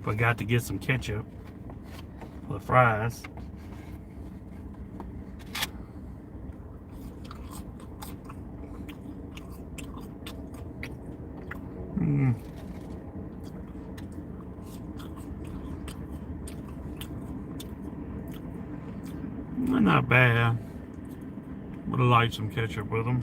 Forgot to get some ketchup for fries. Not bad. Would have liked some ketchup with them.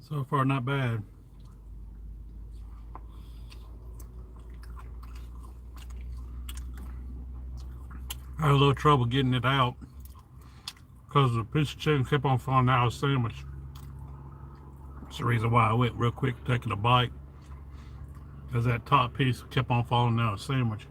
So far, not bad. I had a little trouble getting it out because the piece of chicken kept on falling out of the sandwich. That's the reason why I went real quick taking a bite, because that top piece kept on falling out of the sandwich.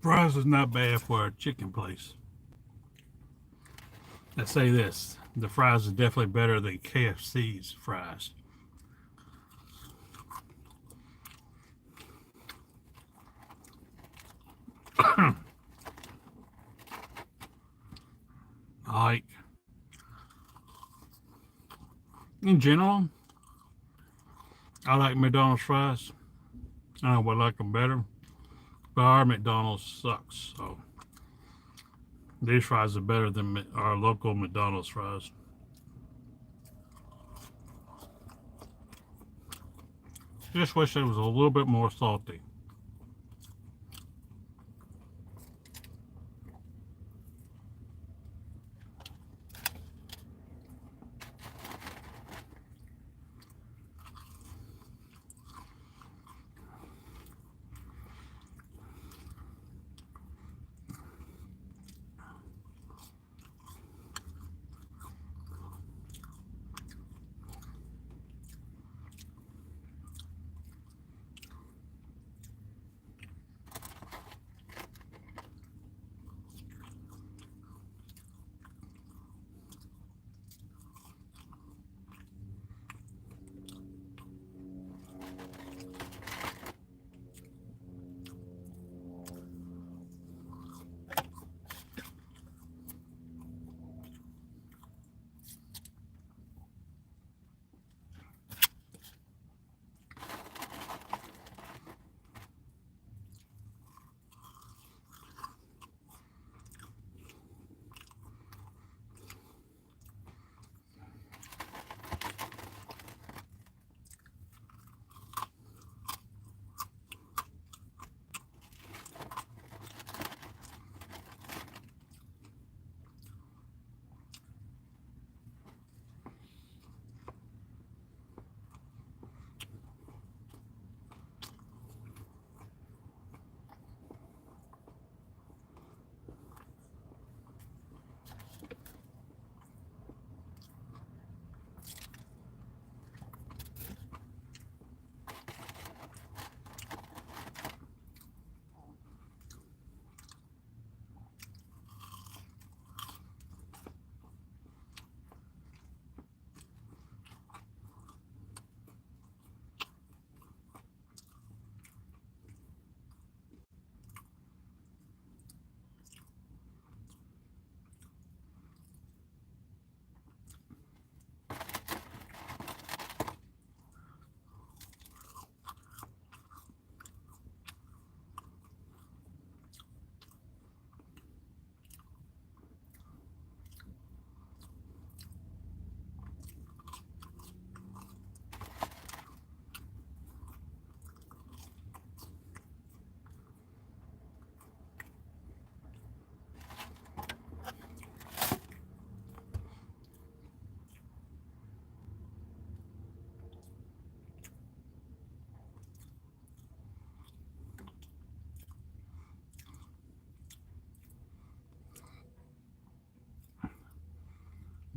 Fries is not bad for a chicken place. Let's say this: the fries is definitely better than KFC's fries. Like, in general, I like McDonald's fries. I would like them better, but our McDonald's sucks. So these fries are better than our local McDonald's fries. Just wish it was a little bit more salty.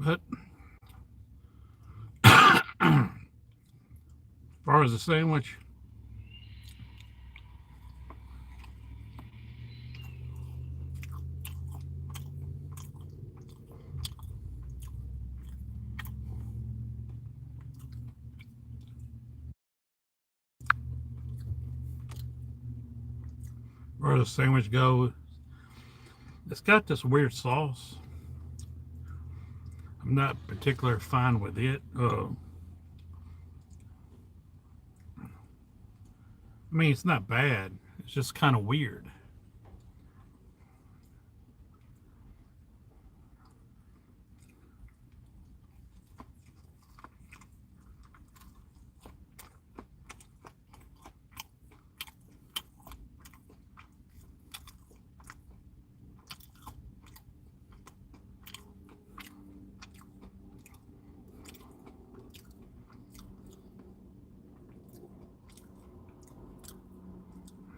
But as far as the sandwich, where the sandwich goes, it's got this weird sauce. I'm not particularly fine with it. I mean, it's not bad. It's just kind of weird.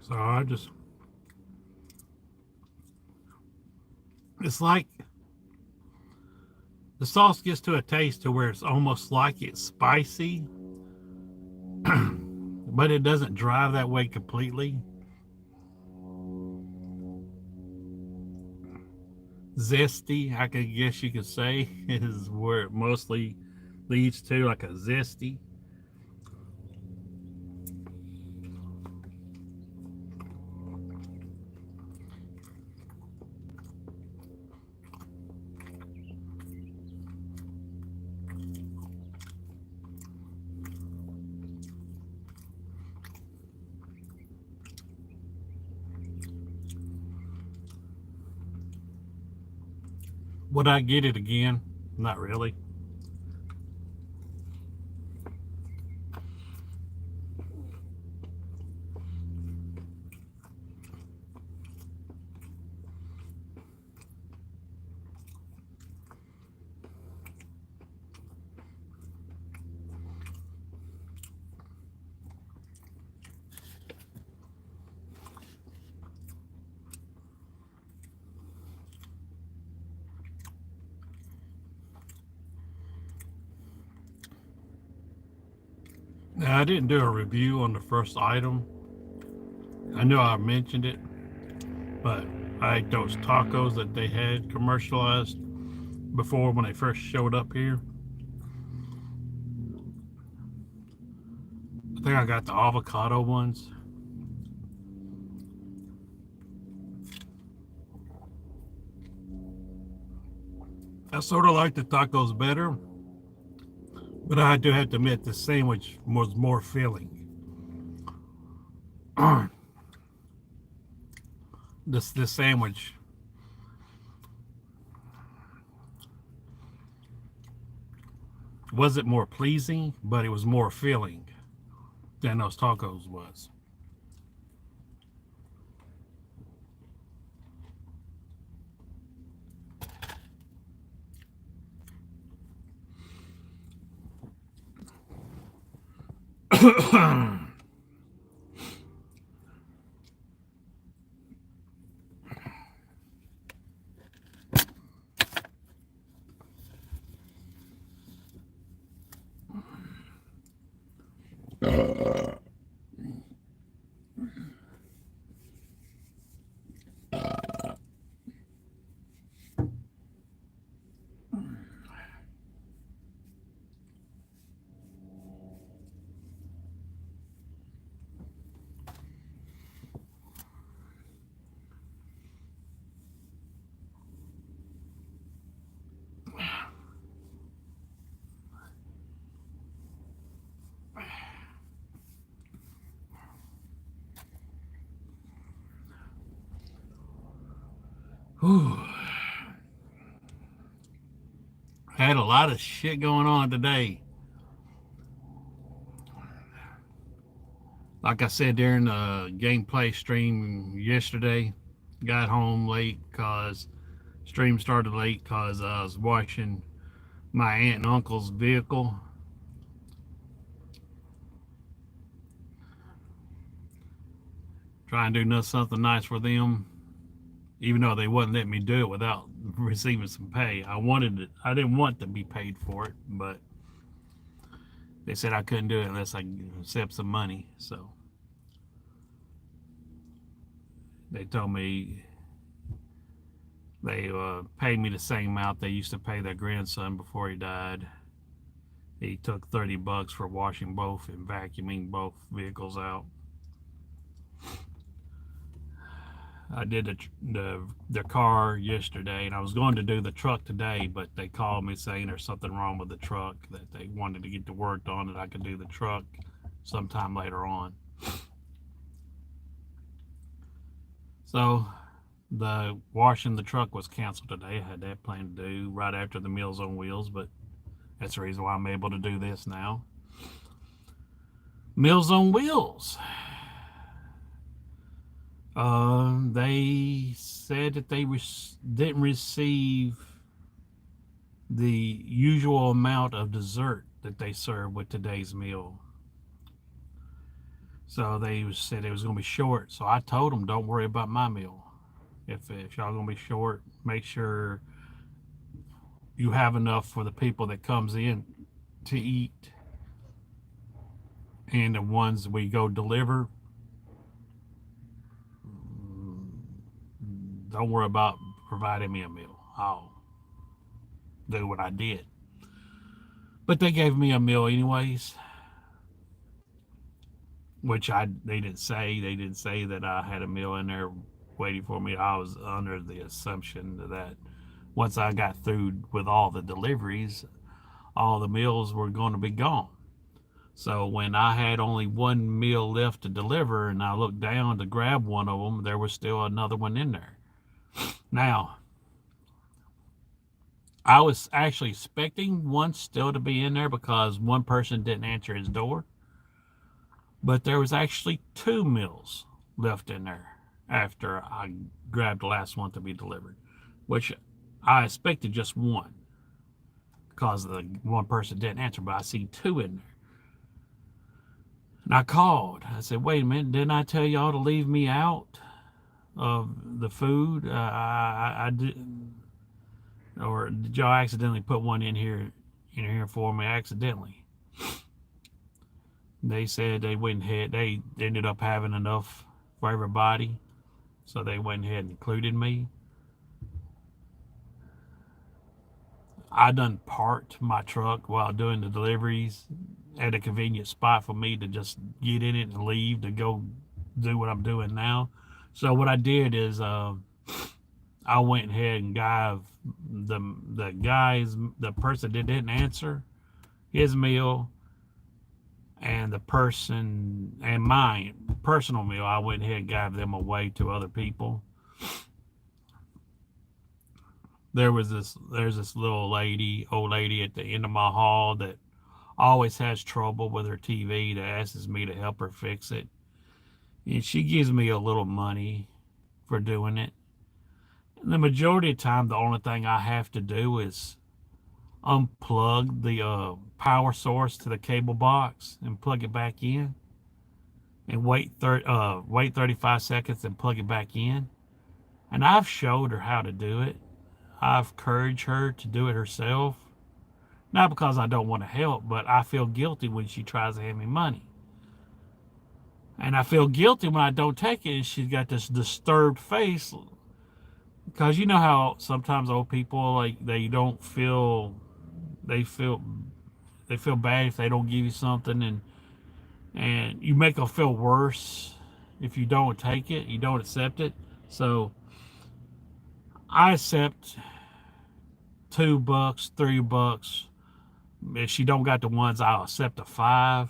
So I just, it's like the sauce gets to a taste to where it's almost like it's spicy, but it doesn't drive that way completely. Zesty, I could guess you could say, is where it mostly leads to, like a zesty. Would I get it again? Not really. Now, I didn't do a review on the first item. I know I mentioned it, but I ate those tacos that they had commercialized before when they first showed up here. I think I got the avocado ones. I sort of like the tacos better, but I do have to admit the sandwich was more filling. This sandwich wasn't more pleasing, but it was more filling than those tacos was. Had a lot of shit going on today. Like I said during the gameplay stream yesterday, got home late because stream started late because I was washing my aunt and uncle's vehicle. Trying to do something nice for them. even though they wouldn't let me do it without receiving some pay. I wanted it. I didn't want to be paid for it, but they said I couldn't do it unless I accept some money. So they told me they paid me the same amount they used to pay their grandson before he died. He took $30 for washing both and vacuuming both vehicles out. I did the car yesterday, and I was going to do the truck today, but they called me saying there's something wrong with the truck, that they wanted to get the work done, that I could do the truck sometime later on. So the washing the truck was canceled today. I had that planned to do right after the Meals on Wheels, but that's the reason why I'm able to do this now. Meals on Wheels. They said that they didn't receive the usual amount of dessert that they serve with today's meal. So they said it was going to be short. So I told them, don't worry about my meal. If y'all going to be short, make sure you have enough for the people that comes in to eat, and the ones we go deliver, don't worry about providing me a meal. I'll do what I did. But they gave me a meal anyways, which they didn't say. They didn't say that I had a meal in there waiting for me. I was under the assumption that once I got through with all the deliveries, all the meals were going to be gone. So when I had only one meal left to deliver and I looked down to grab one of them, there was still another one in there. Now, I was actually expecting one still to be in there because one person didn't answer his door. But there was actually two meals left in there after I grabbed the last one to be delivered, which I expected just one because the one person didn't answer, but I see two in there. And I called. I said, wait a minute, didn't I tell y'all to leave me out of the food? I didn't. Or did y'all accidentally put one in here for me accidentally? They said they went ahead. They ended up having enough for everybody, so they went ahead and included me. I done parked my truck while doing the deliveries at a convenient spot for me to just get in it and leave to go do what I'm doing now. So what I did is I went ahead and gave the person that didn't answer his meal, and the person and my personal meal, I went ahead and gave them away to other people. There's this little old lady at the end of my hall that always has trouble with her TV that asks me to help her fix it. And she gives me a little money for doing it. And the majority of the time, the only thing I have to do is unplug the power source to the cable box and plug it back in, and wait 35 seconds and plug it back in. And I've showed her how to do it. I've encouraged her to do it herself. Not because I don't want to help, but I feel guilty when she tries to hand me money. And I feel guilty when I don't take it, and she's got this disturbed face. Because you know how sometimes old people, like, they feel bad if they don't give you something, and you make them feel worse if you don't take it, you don't accept it. So I accept $2, $3. If she don't got the ones, I'll accept a 5.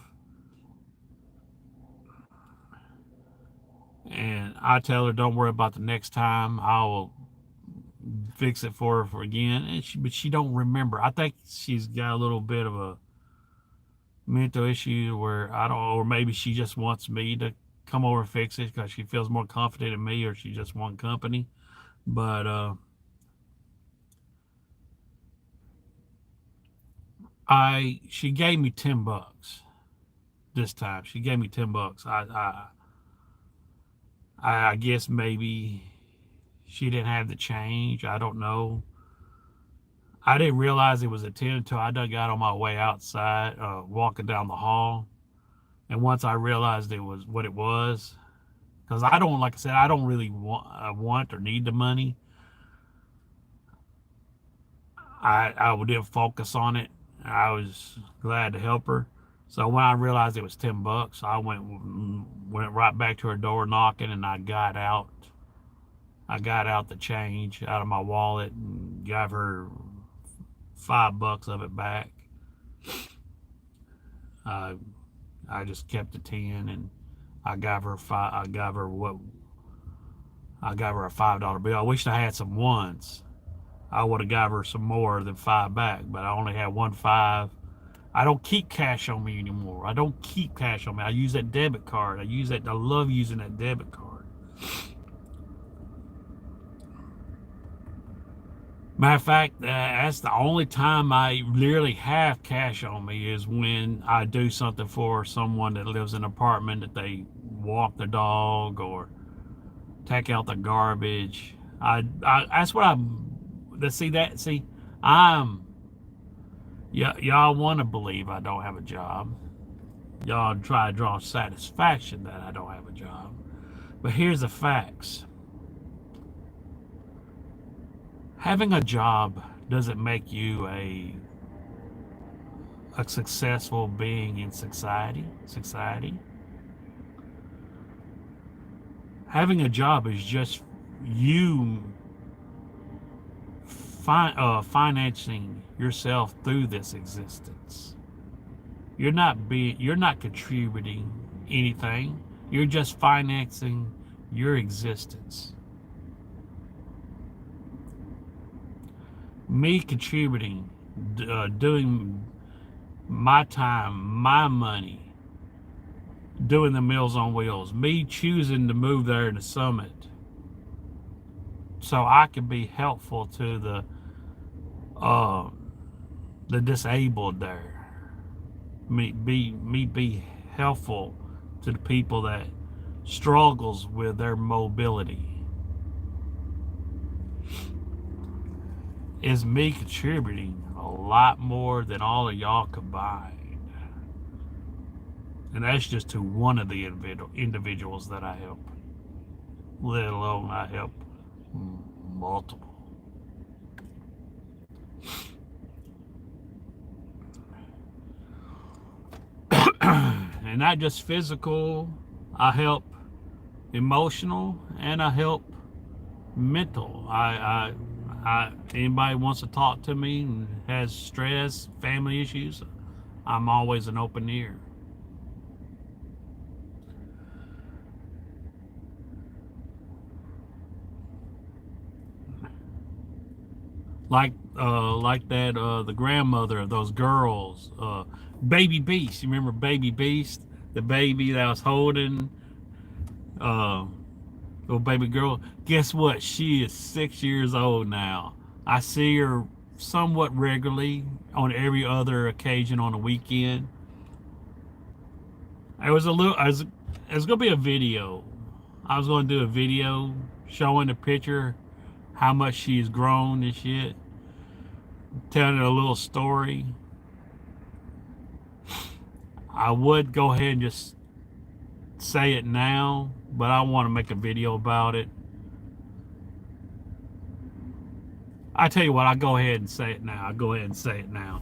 And I tell her, don't worry about the next time. I will fix it for her again. But she don't remember. I think she's got a little bit of a mental issue where I don't, or maybe she just wants me to come over and fix it because she feels more confident in me, or she just wants company. But she gave me $10 this time. She gave me $10. I guess maybe She didn't have the change. I don't know. I didn't realize it was a 10 until I done got on my way outside, walking down the hall. And once I realized it was what it was, because I don't, like I said, I don't really want or need the money. I didn't focus on it. I was glad to help her. So when I realized it was $10, I went right back to her door knocking, and I got out. I got out the change out of my wallet and gave her $5 of it back. Uh, I just kept the 10, and I gave her five. I gave her a $5 bill. I wished I had some ones. I would have got her some more than 5 back, but I only had 1 5. I don't keep cash on me anymore. I don't keep cash on me. I use that debit card. I love using that debit card. Matter of fact, that's the only time I literally have cash on me is when I do something for someone that lives in an apartment, that they walk their dog or take out the garbage. That's what I'm. Y'all want to believe I don't have a job. Y'all try to draw satisfaction that I don't have a job. But here's the facts. Having a job doesn't make you a successful being in society. Having a job is just you financing yourself through this existence. You're not contributing anything. You're just financing your existence. Me contributing, doing my time, my money, doing the Meals on Wheels, me choosing to move there in the Summit so I can be helpful to the disabled there. Me be helpful to the people that struggles with their mobility. Is me contributing a lot more than all of y'all combined. And that's just to one of the individuals that I help, let alone I help multiple. And not just physical, I help emotional, and I help mental. Anybody wants to talk to me and has stress, family issues, I'm always an open ear. Like that, the grandmother of those girls, Baby Beast. You remember Baby Beast, the baby that I was holding, little baby girl. Guess what? She is 6 years old now. I see her somewhat regularly on every other occasion on the weekend. It was gonna be a video. I was gonna do a video showing the picture, how much she's grown and shit, telling a little story. I would go ahead and just say it now, but I want to make a video about it. I tell you what, I'll go ahead and say it now.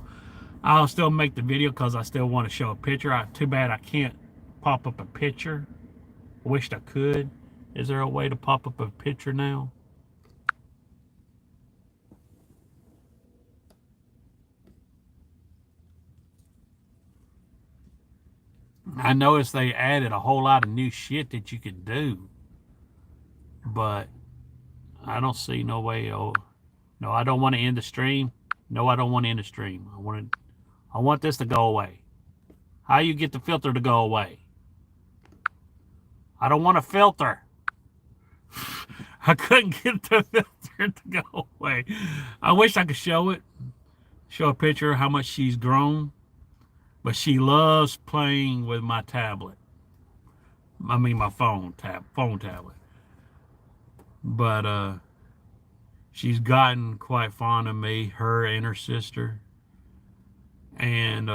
I'll still make the video because I still want to show a picture. Too bad I can't pop up a picture. I wished I could. Is there a way to pop up a picture now? I noticed they added a whole lot of new shit that you could do, but I don't see no way. Oh, no, I don't want to end the stream. No, I don't want to end the stream. I want this to go away. How you get the filter to go away? I don't want a filter. I couldn't get the filter to go away. I wish I could show it. Show a picture of how much she's grown. But she loves playing with my tablet. I mean my phone tablet. But she's gotten quite fond of me, her and her sister, and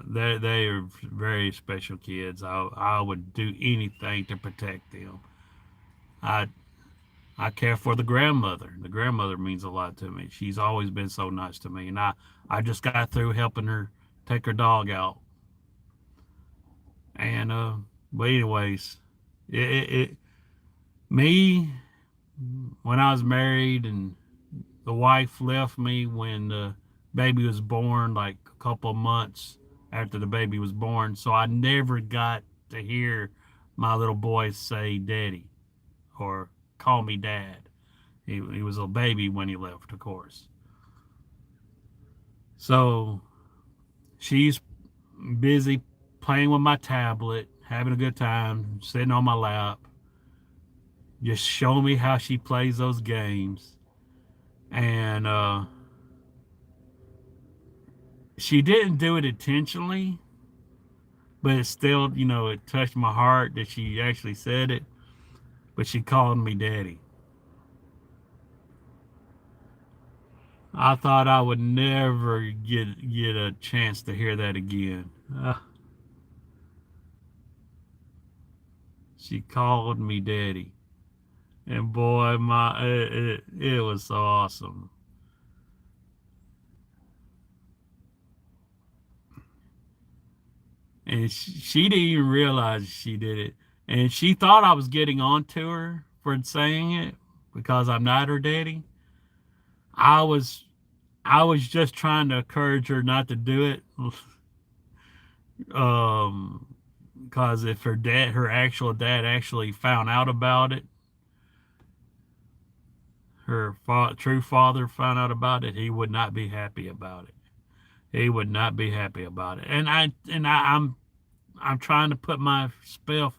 they are very special kids. I would do anything to protect them. I I care for the grandmother. The grandmother means a lot to me. She's always been so nice to me, and I just got through helping her take her dog out, and but anyways, it me when I was married and the wife left me when the baby was born, like a couple of months after the baby was born. So I never got to hear my little boy say daddy or call me dad. He was a baby when he left, of course. So she's busy playing with my tablet, having a good time, sitting on my lap, just showing me how she plays those games. And she didn't do it intentionally, but it still, it touched my heart that she actually said it. But she called me daddy. I thought I would never get a chance to hear that again. She called me daddy, and boy, it was so awesome. And she didn't even realize she did it, and she thought I was getting on to her for saying it because I'm not her daddy. I was I was just trying to encourage her not to do it. Um, because if her actual dad actually found out about it, true father found out about it, he would not be happy about it. He would not be happy about it. I'm trying to put myself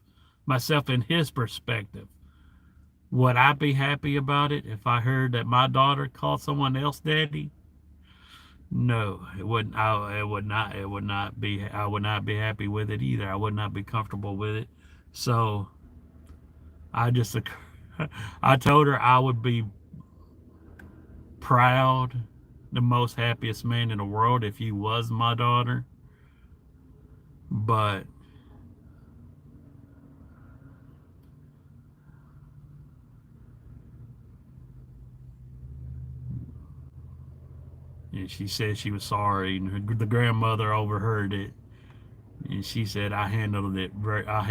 in his perspective. Would I be happy about it if I heard that my daughter called someone else daddy? No, it wouldn't. It would not. It would not be. I would not be happy with it either. I would not be comfortable with it. So I just, I told her I would be proud, the most happiest man in the world if you was my daughter. But and she said she was sorry, and the grandmother overheard it, and she said I handled it good. I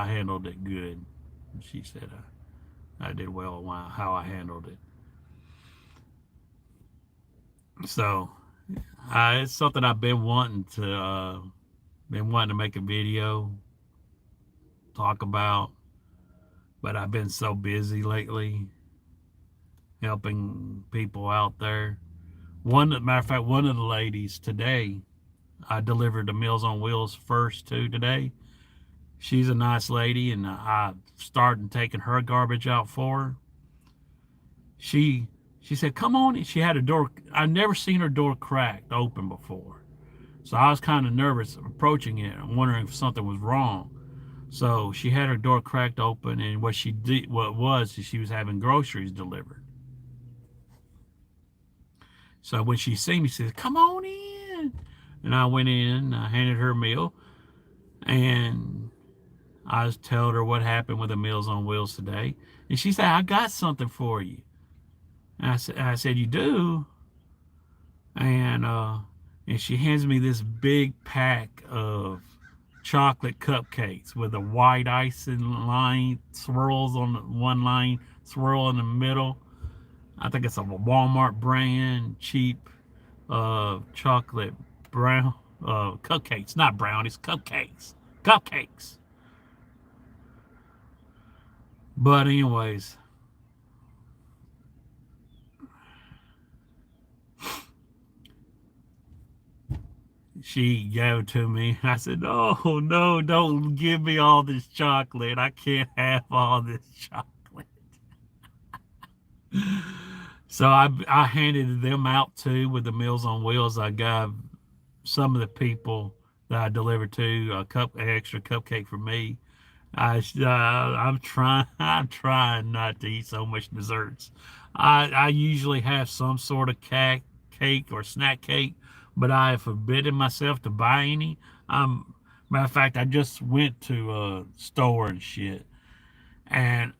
handled it good. She said I did well how I handled it. So it's something I've been wanting to make a video talk about, but I've been so busy lately helping people out there. Matter of fact, one of the ladies today, I delivered the Meals on Wheels first to today. She's a nice lady, and I started taking her garbage out for her. She she said, "Come on." She had a door. I've never seen her door cracked open before, so I was kind of nervous approaching it, wondering if something was wrong. So she had her door cracked open, and what was, is she was having groceries delivered. So when she seen me, she said, "Come on in." And I went in, I handed her a meal, and I was telling her what happened with the Meals on Wheels today. And she said, "I got something for you." And I said, "You do?" And she hands me this big pack of chocolate cupcakes with a white icing line, swirls on one line, swirl in the middle. I think it's a Walmart brand, cheap chocolate brown cupcakes, not brownies, cupcakes, cupcakes. But anyways, she gave it to me. I said, "Oh no, don't give me all this chocolate. I can't have all this chocolate." So I handed them out too with the Meals on Wheels. I got some of the people that I delivered to an extra cupcake for me. I'm trying. I'm trying not to eat so much desserts. I usually have some sort of cake or snack cake, but I have forbidden myself to buy any. Um, Matter of fact, I just went to a store and shit, and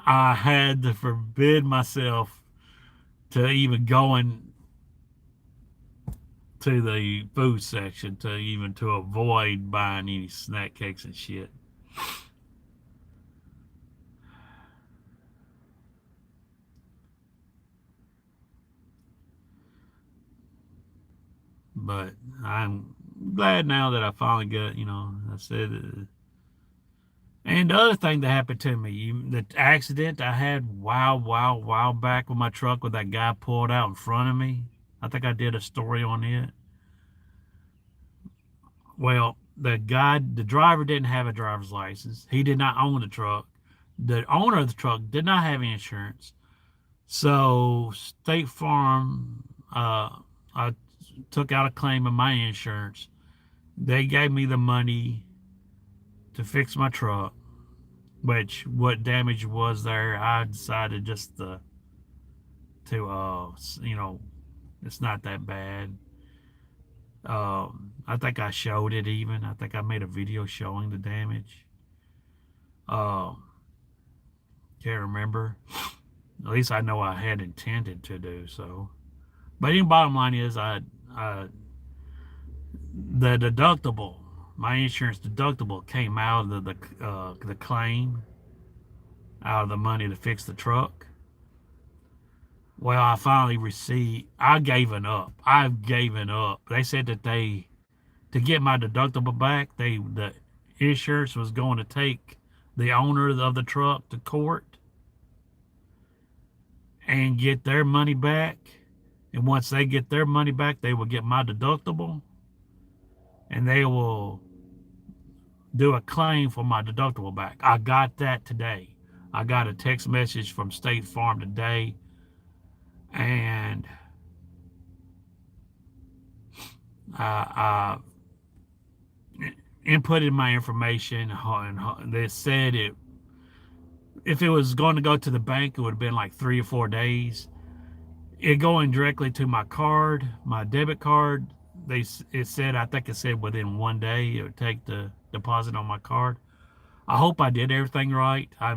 I had to forbid myself to even going to the food section to avoid buying any snack cakes and shit. But I'm glad now that I finally got, I said, and the other thing that happened to me, the accident I had while back with my truck with that guy pulled out in front of me. I think I did a story on it. Well, the driver didn't have a driver's license. He did not own the truck. The owner of the truck did not have insurance. So State Farm, I took out a claim of my insurance. They gave me the money to fix my truck, which what damage was there, I decided just to it's not that bad. I think I showed it even. I think I made a video showing the damage. Um, can't remember. At least I know I had intended to do so. But the bottom line is, I the deductible, my insurance deductible came out of the claim, out of the money to fix the truck. Well, I finally received. I gave it up. I've given up. They said that to get my deductible back, the insurance was going to take the owner of the truck to court and get their money back. And once they get their money back, they will get my deductible, and they will do a claim for my deductible back. I got that today. I got a text message from State Farm today, and I inputted my information, and they said if it was going to go to the bank, it would have been like 3 or 4 days. It going directly to my card, my debit card. It said, I think it said within 1 day it would take the deposit on my card. I hope I did everything right. I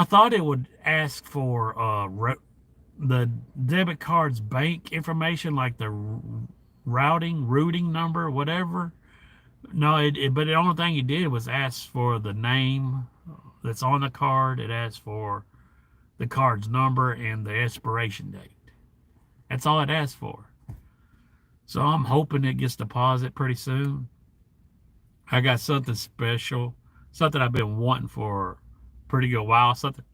thought it would ask for the debit card's bank information, like the routing number, whatever. No, but the only thing it did was ask for the name that's on the card. It asked for the card's number and the expiration date. That's all it asked for. So I'm hoping it gets deposited pretty soon. I got something special, something I've been wanting for a pretty good while, something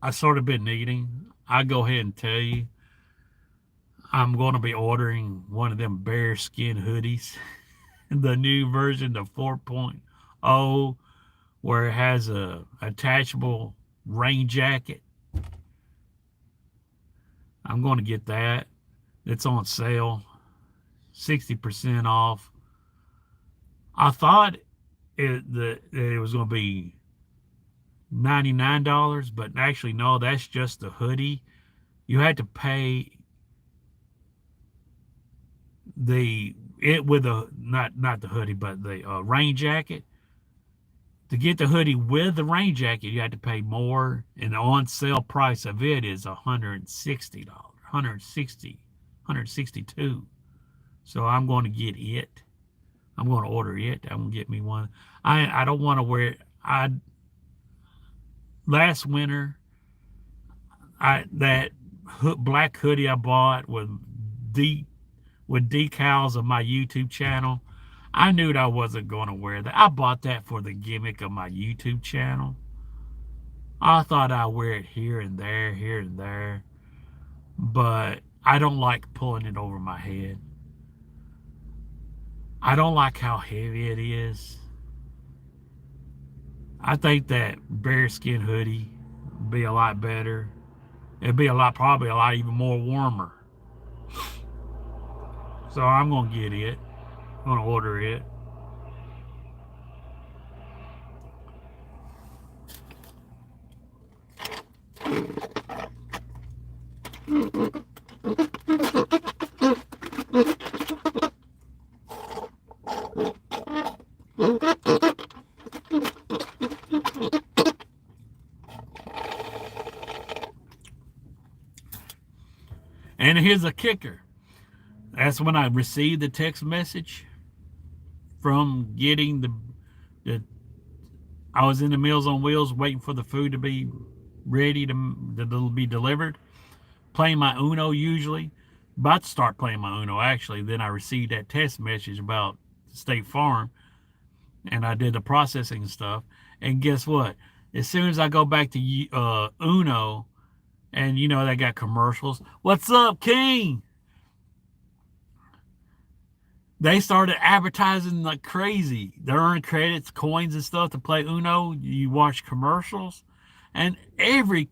I sort of been needing. I go ahead and tell you, I'm going to be ordering one of them bear skin hoodies, the new version, the 4.0, where it has a attachable rain jacket. I'm going to get that. It's on sale, 60% off. I thought it was going to be $99, but actually no, that's just the hoodie. You had to pay with a not the hoodie, but the rain jacket. To get the hoodie with the rain jacket, you had to pay more, and the on sale price of it is $160, 162. So I'm going to get it. I'm going to order it. I'm going to get me one. I don't want to wear it. Last winter, that black hoodie I bought with decals of my YouTube channel. I knew that I wasn't going to wear that. I bought that for the gimmick of my YouTube channel. I thought I'd wear it here and there, but I don't like pulling it over my head. I don't like how heavy it is. I think that bearskin hoodie would be a lot better. It'd be probably a lot even more warmer. So I'm gonna get it. I'm gonna order it. here's a kicker. That's when I received the text message from getting the I was in the Meals on Wheels waiting for the food to be ready to be delivered. Playing my Uno usually. About to start playing my Uno actually. Then I received that text message about State Farm, and I did the processing and stuff. And guess what? As soon as I go back to Uno, and they got commercials. What's up, King? They started advertising like crazy. They're earning credits, coins, and stuff to play Uno. You watch commercials, and every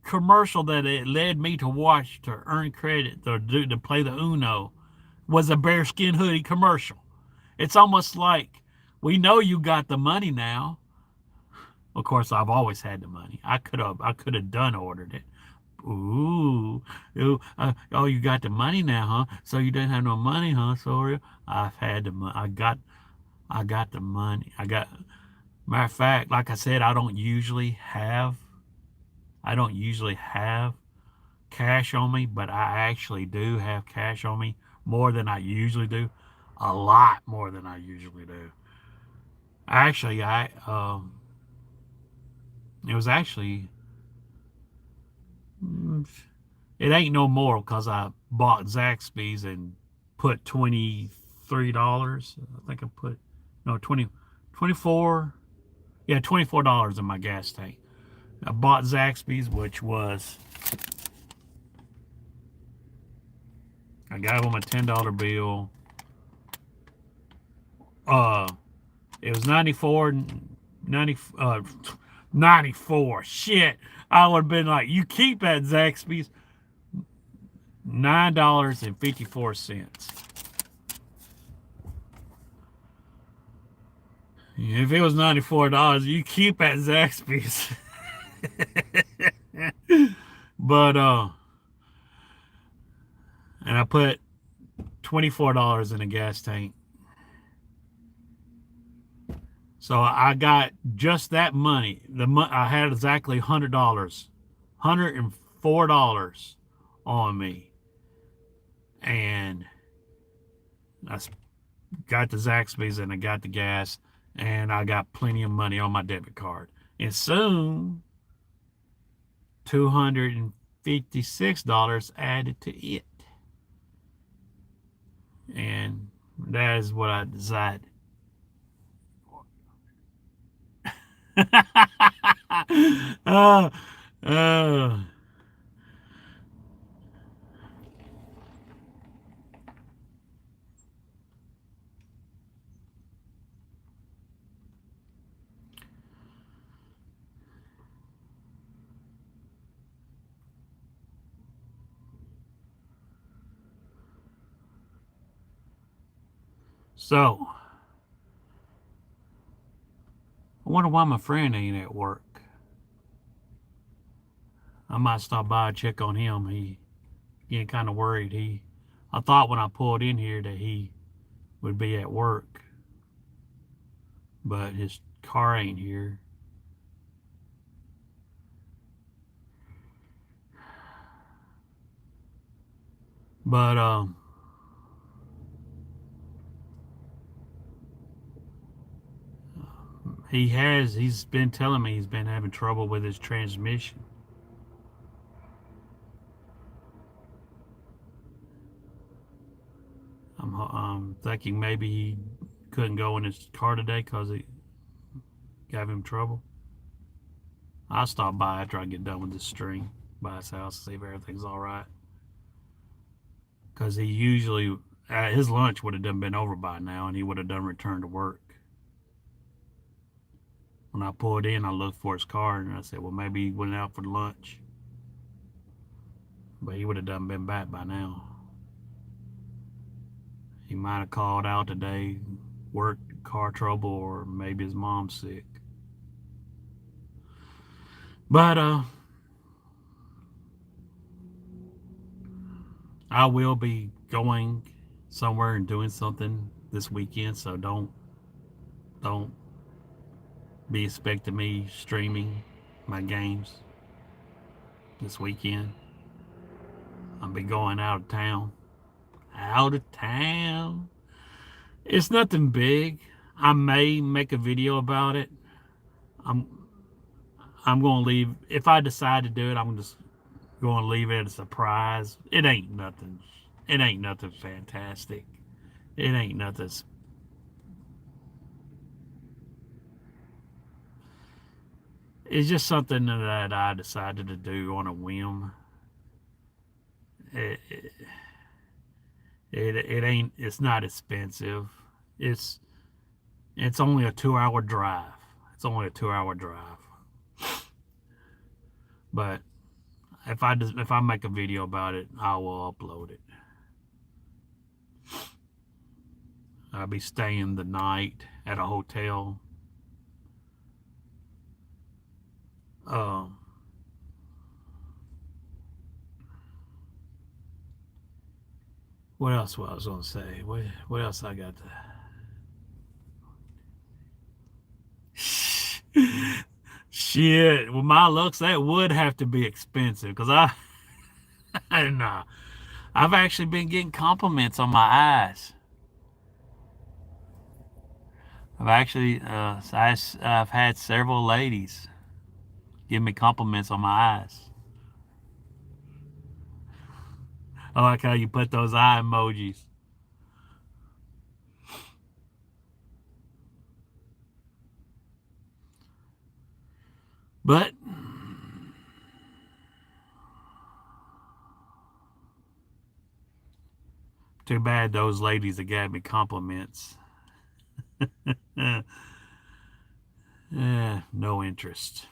commercial that it led me to watch to earn credit to play the Uno was a bearskin hoodie commercial. It's almost like we know you got the money now. Of course, I've always had the money. I could have done ordered it. Oh, you got the money now, huh? So you didn't have no money, huh? Sorry, I've had the money. I got the money. Matter of fact, like I said, I don't usually have cash on me, but I actually do have cash on me more than I usually do, a lot more than I usually do. Actually, it was actually it ain't no more because I bought Zaxby's and put $23. I think I put no 20, 24, yeah, $24 in my gas tank. I bought Zaxby's, which was I gave them a $10 bill. It was 94. Shit, I would have been like, you keep that Zaxby's. $9.54. If it was $94, you keep at Zaxby's. But and I put $24 in a gas tank. So I got just that money. I had exactly $100, $104 on me, and I got the Zaxby's and I got the gas, and I got plenty of money on my debit card. And soon, $256 added to it, and that is what I decided. uh, uh, so, I wonder why my friend ain't at work. I might stop by and check on him. He getting kind of worried. I thought when I pulled in here that he would be at work, but his car ain't here. But he's been telling me he's been having trouble with his transmission. I'm thinking maybe he couldn't go in his car today because it gave him trouble. I'll stop by after I get done with this stream by his house to see if everything's all right. Because he usually, his lunch would have done been over by now, and he would have done returned to work. When I pulled in, I looked for his car, and I said, well, maybe he went out for lunch. But he would have done been back by now. He might have called out today, work, car trouble, or maybe his mom's sick. But I will be going somewhere and doing something this weekend, so don't be expecting me streaming my games this weekend. I'll be going out of town. Out of town. It's nothing big. I may make a video about it. I'm I'm gonna leave if I decide to do it. I'm just gonna leave it as a surprise. It ain't nothing. It ain't nothing fantastic. It ain't nothing. It's just something that I decided to do on a whim. It, it, it ain't. It's not expensive. It's it's only a 2 hour drive. It's only a 2 hour drive. But if I make a video about it, I will upload it. I'll be staying the night at a hotel. Um, what else was I was gonna say? What else I got to? Shit, with my looks, that would have to be expensive because nah, I've actually been getting compliments on my eyes. I've had several ladies give me compliments on my eyes. I like how you put those eye emojis. But too bad those ladies that gave me compliments. No interest.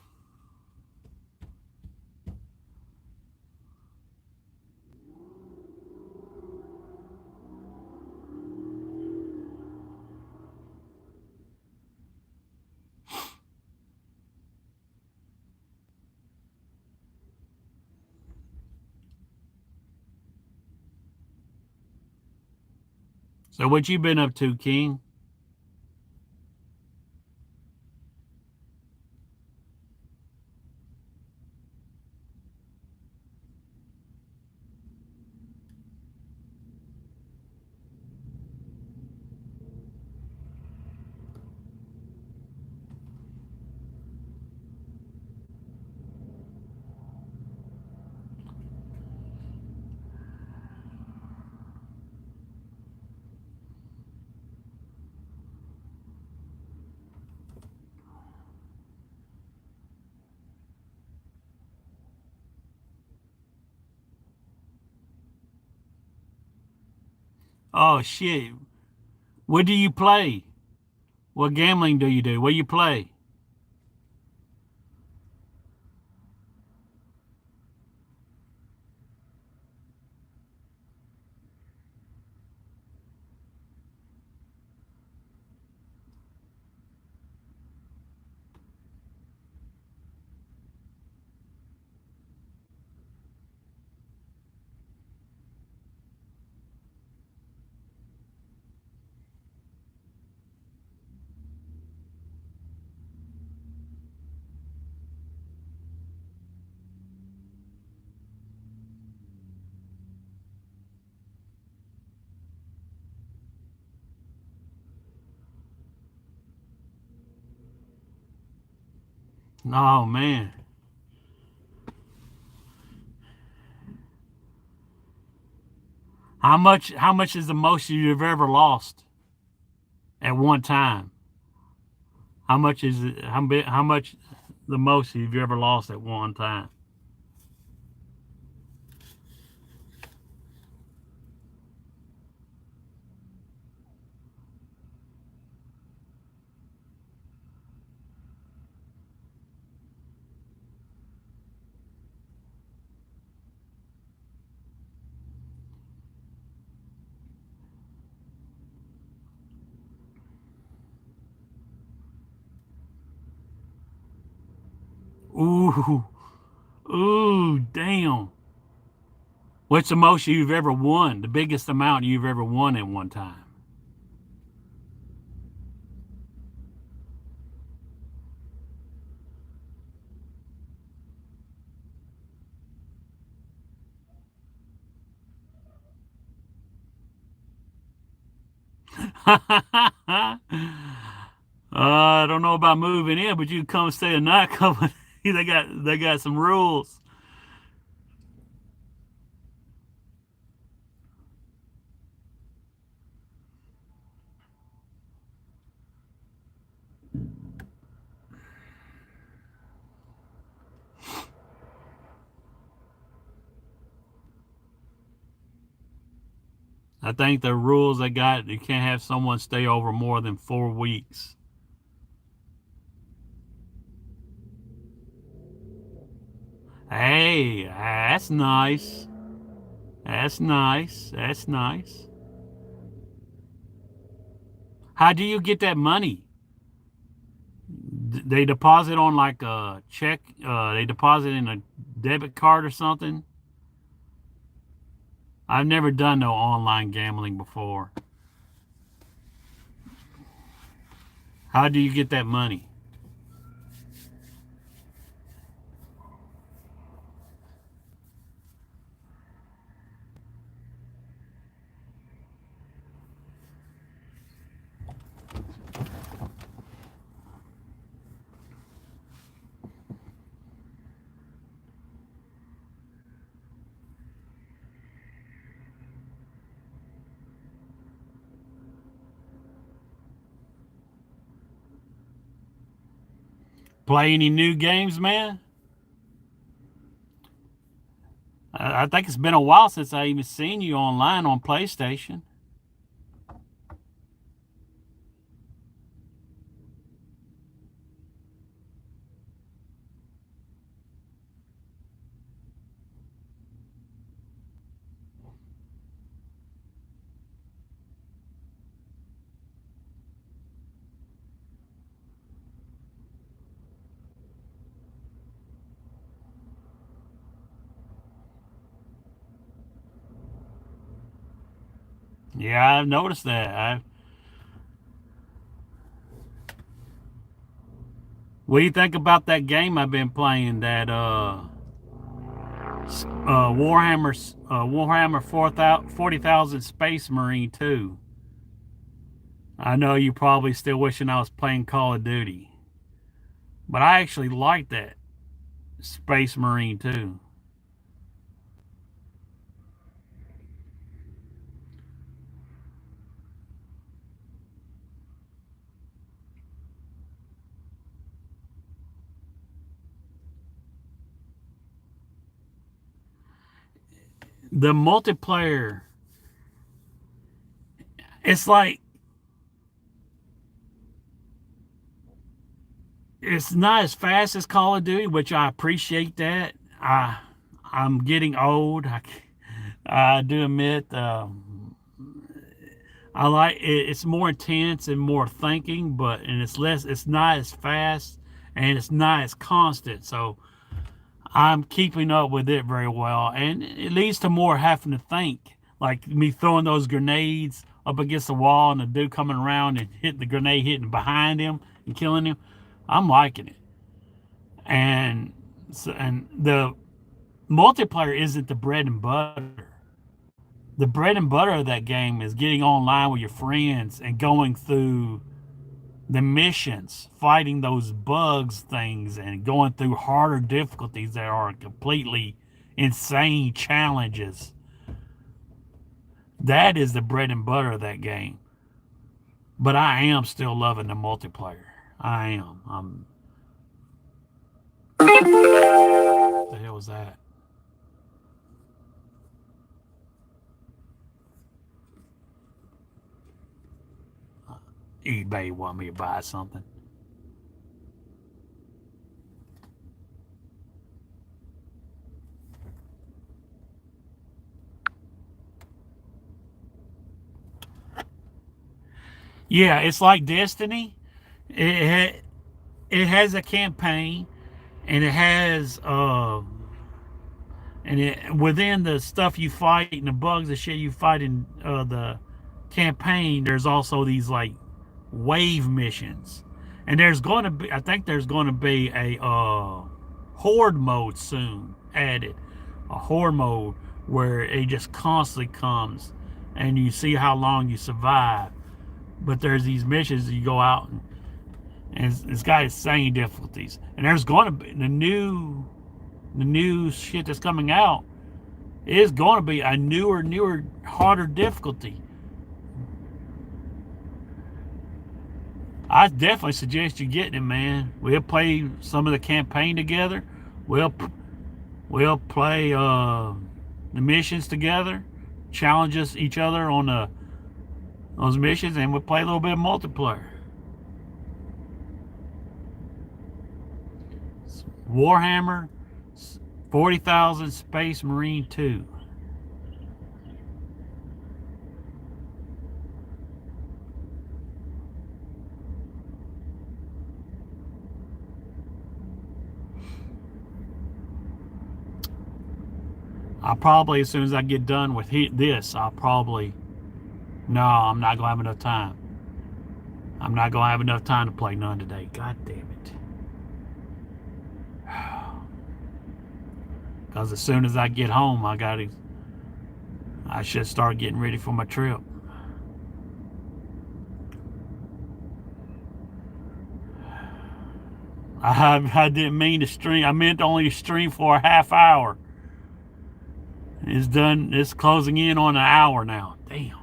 So what you been up to, King? Oh shit. What do you play? What gambling do you do? What do you play? Oh man. How much is the most you've ever lost at one time? How much is it how much the most you've ever lost at one time? Ooh. Ooh, damn. What's the most you've ever won? The biggest amount you've ever won at one time? I don't know about moving in, but you can come stay a night. They got some rules. I think the rules they got, you can't have someone stay over more than 4 weeks. Hey, that's nice. That's nice. That's nice. How do you get that money? They deposit on like a check. They deposit in a debit card or something. I've never done no online gambling before. How do you get that money? Play any new games, man? I think it's been a while since I even seen you online on PlayStation. Yeah, I've noticed that. What do you think about that game I've been playing? That Warhammer 40,000 Space Marine 2. I know you probably still wishing I was playing Call of Duty, but I actually like that Space Marine 2. The multiplayer, it's like it's not as fast as Call of Duty, which I appreciate that. I'm getting old. I do admit. I like it. It's more intense and more thinking, and it's less. It's not as fast and it's not as constant. So I'm keeping up with it very well, and it leads to more having to think. Like me throwing those grenades up against the wall, and the dude coming around and hitting the grenade, hitting behind him and killing him. I'm liking it, and the multiplayer isn't the bread and butter. The bread and butter of that game is getting online with your friends and going through the missions, fighting those bugs things, and going through harder difficulties that are completely insane challenges. That is the bread and butter of that game. But I am still loving the multiplayer. I am. What the hell was that? eBay want me to buy something. Yeah, it's like Destiny. It it has a campaign, and it has and it within the stuff you fight and the bugs and shit you fight in the campaign. There's also these like wave missions, and there's going to be. I think there's going to be a horde mode soon added. A horde mode where it just constantly comes, and you see how long you survive. But there's these missions that you go out and it's got insane difficulties. And there's going to be the new shit that's coming out is going to be a newer, harder difficulty. I definitely suggest you getting it, man. We'll play some of the campaign together. We'll play the missions together, challenge each other on those missions, and we'll play a little bit of multiplayer. Warhammer 40,000 Space Marine 2. I'll probably, as soon as I get done with this, I'll probably, no, I'm not going to have enough time. I'm not going to have enough time to play none today. God damn it. Because as soon as I get home, I should start getting ready for my trip. I didn't mean to stream. I meant to only stream for a half hour. It's done. It's closing in on an hour now. Damn.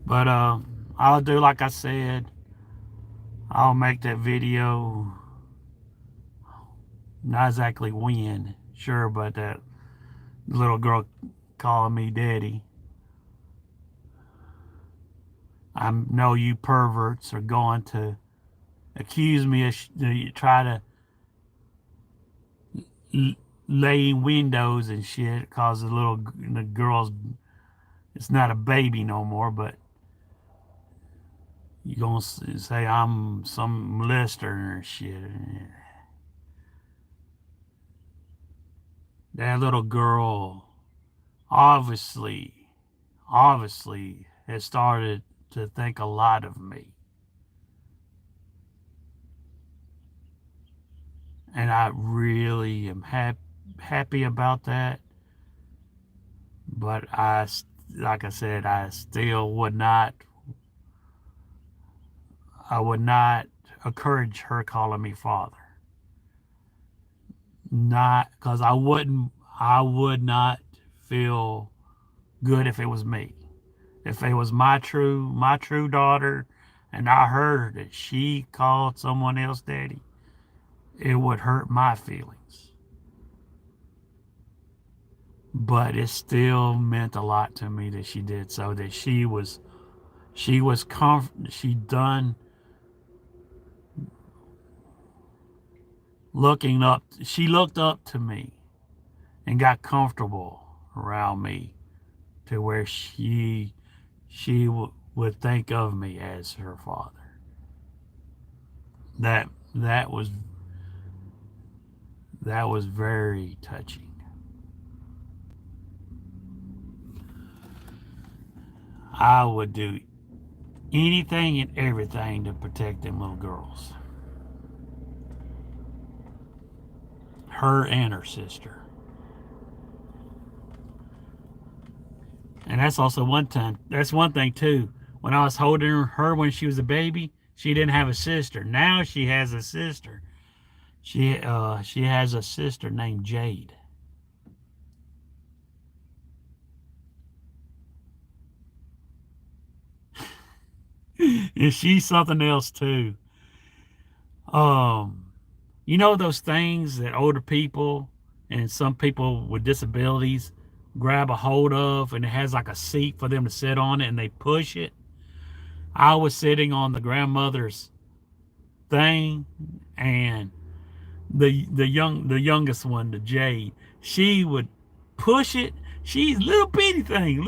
But I'll do like I said. I'll make that video. Not exactly when, sure, but that little girl calling me daddy. I know you perverts are going to accuse me of try to lay in windows and shit, cause the girl's, it's not a baby no more, but you gonna say I'm some molester and shit. That little girl obviously has started to think a lot of me. And I really am happy about that. But like I said, I would not encourage her calling me father. Not because I would not feel good if it was me. If it was my true daughter and I heard that she called someone else daddy, it would hurt my feelings. But it still meant a lot to me that she did so, that she done she looked up to me and got comfortable around me to where she would think of me as her father. That was very touching. I would do anything and everything to protect them little girls. Her and her sister. And that's also that's one thing too. When I was holding her when she was a baby, she didn't have a sister. Now she has a sister. She has a sister named Jade. And she's something else too. You know those things that older people and some people with disabilities grab a hold of, and it has like a seat for them to sit on it and they push it? I was sitting on the grandmother's thing, and the youngest one, the Jade, she would push it. She's little bitty things,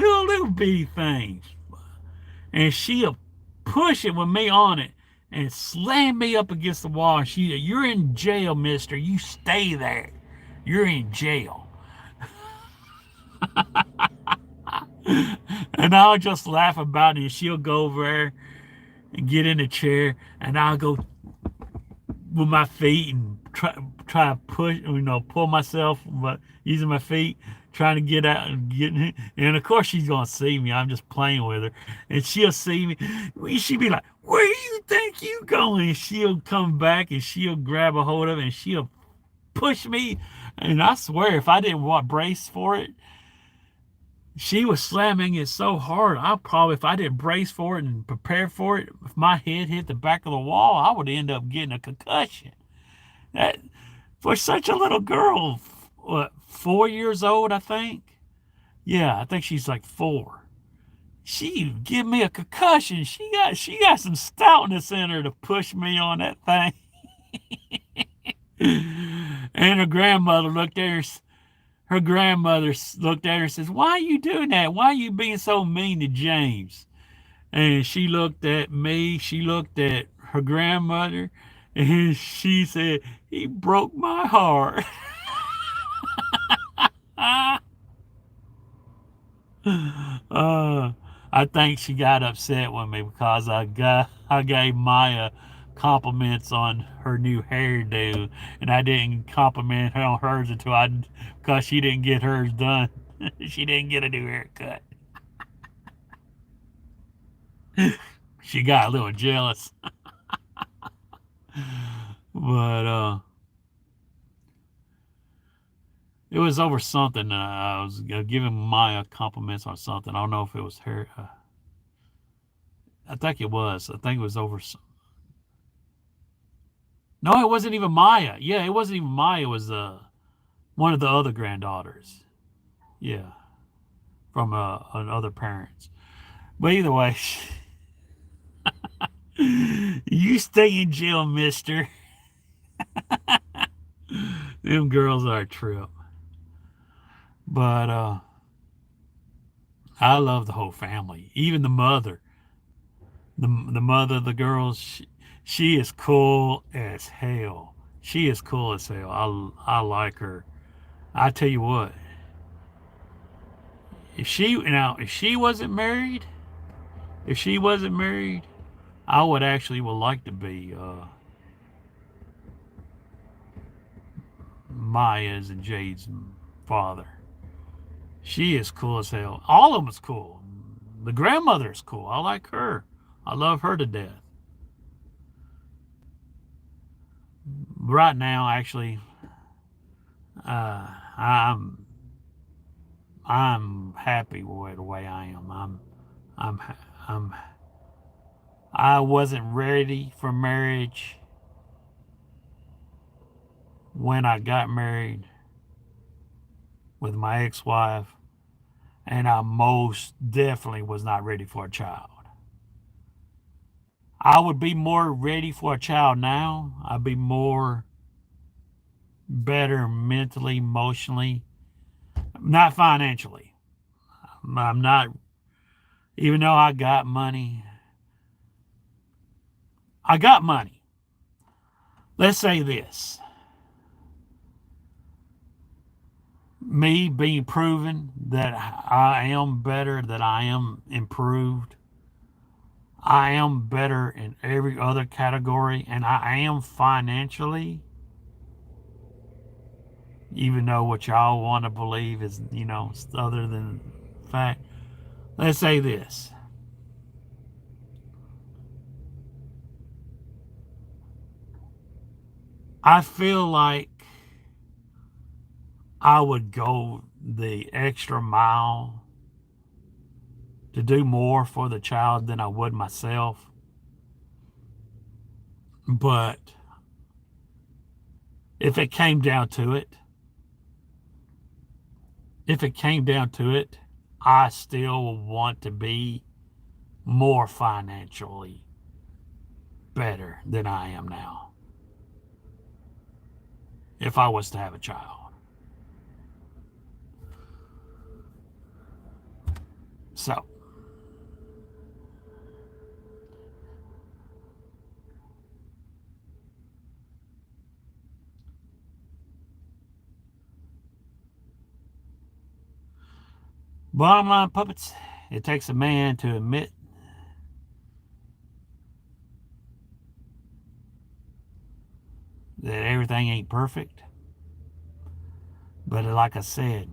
and she'll push it with me on it and slam me up against the wall. You're in jail, mister. You stay there. You're in jail. And I'll just laugh about it. And she'll go over there and get in the chair, and I'll go with my feet and try to push, pull myself, but using my feet, trying to get out and getting. And of course, she's gonna see me. I'm just playing with her, and she'll see me. She'll be like, "Where do you think you going?" And she'll come back and she'll grab a hold of it and she'll push me. And I swear, if I didn't want brace for it, she was slamming it so hard. I probably, if I didn't brace for it and prepare for it, if my head hit the back of the wall, I would end up getting a concussion. That for such a little girl, what, 4 years old, I think. Yeah, I think she's like 4. She give me a concussion. She got some stoutness in her to push me on that thing. And her grandmother looked at her and says, "Why are you doing that? Why are you being so mean to James?" And she looked at me, she looked at her grandmother, and she said, "He broke my heart." uh, I think she got upset with me because I gave Maya compliments on her new hairdo, and I didn't compliment her on hers because she didn't get hers done. She didn't get a new haircut. She got a little jealous, but it was over something. I was giving Maya compliments on something. I don't know if it was her. I think it was. I think it was over. No, it wasn't even Maya. Yeah, it wasn't even Maya. It was one of the other granddaughters. Yeah, from other parents. But either way, you stay in jail, mister. Them girls are a trip. But I love the whole family. Even the mother. The mother of the girls, she is cool as hell. She is cool as hell. I like her. I tell you what, if she wasn't married, if she wasn't married, I would like to be Maya's and Jade's father. She is cool as hell. All of them is cool. The grandmother is cool. I like her. I love her to death. Right now, actually, uh, I'm I'm happy with the way I am. I'm I'm I wasn't ready for marriage when I got married with my ex-wife, and I most definitely was not ready for a child. I would be more ready for a child now. I'd be more better mentally, emotionally, not financially. I'm not, even though I got money. I got money. Let's say this, me being proven that I am better, that I am improved, I am better in every other category, and I am financially, even though what y'all want to believe is, other than fact. Let's say this. I feel like I would go the extra mile to do more for the child than I would myself. But if it came down to it, if it came down to it, I still want to be more financially better than I am now if I was to have a child. So, Bottom line, puppets, it takes a man to admit that everything ain't perfect. But like I said,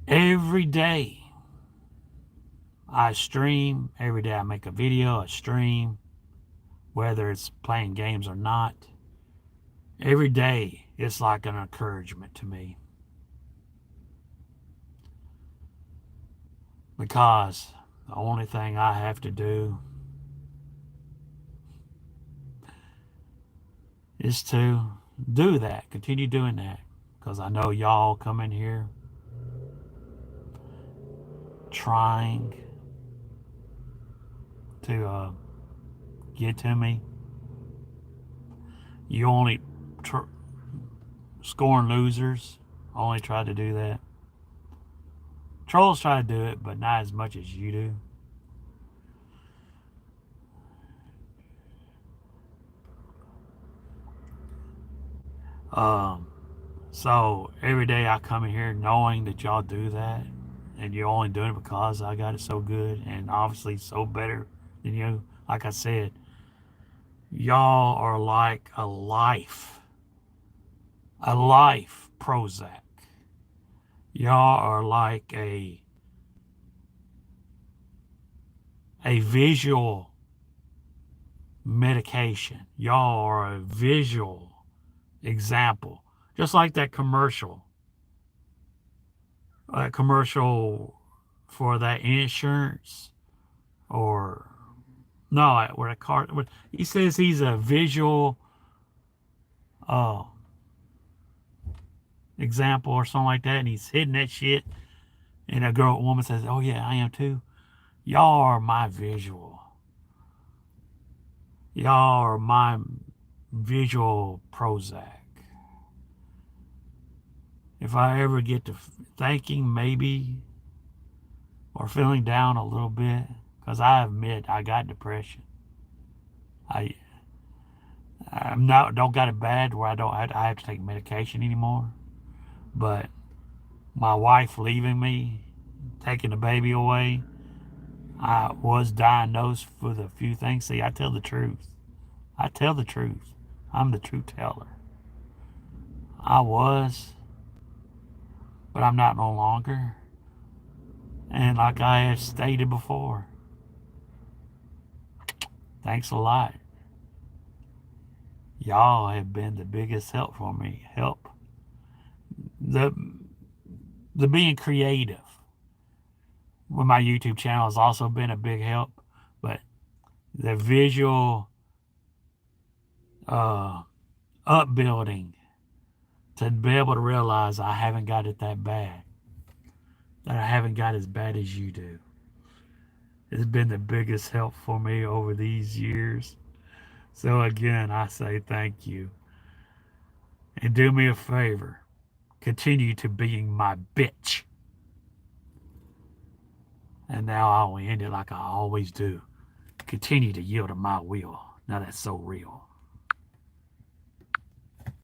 every day I stream, every day I make a video, I stream, whether it's playing games or not. Every day it's like an encouragement to me. Because the only thing I have to do is to do that, continue doing that. Because I know y'all come in here trying to get to me. You only scoring losers. Only try to do that. Trolls try to do it, but not as much as you do. Um, so every day I come in here knowing that y'all do that, and you're only doing it because I got it so good, and obviously so better than you. Like I said, y'all are like a life Prozac. Y'all are like a visual medication. Y'all are a visual example. Just like that commercial. That commercial for that insurance or no, where a car. He says he's a visual uh, example or something like that, and he's hitting that shit. And a woman says, "Oh yeah, I am too." Y'all are my visual. Y'all are my visual Prozac. If I ever get to thinking maybe or feeling down a little bit, because I admit I got depression. I I'm not don't got it bad where I have to take medication anymore. But my wife leaving me, taking the baby away, I was diagnosed with a few things. See, I tell the truth. I tell the truth. I'm the truth teller. I was, but I'm not no longer. And like I have stated before, thanks a lot. Y'all have been the biggest help for me. Help. The the being creative with my YouTube channel has also been a big help. But the visual uh, upbuilding to be able to realize I haven't got it that bad, that I haven't got as bad as you do. It's been the biggest help for me over these years. So again, I say thank you. And do me a favor. Continue to being my bitch. And now I'll end it like I always do. Continue to yield to my will. Now that's so real.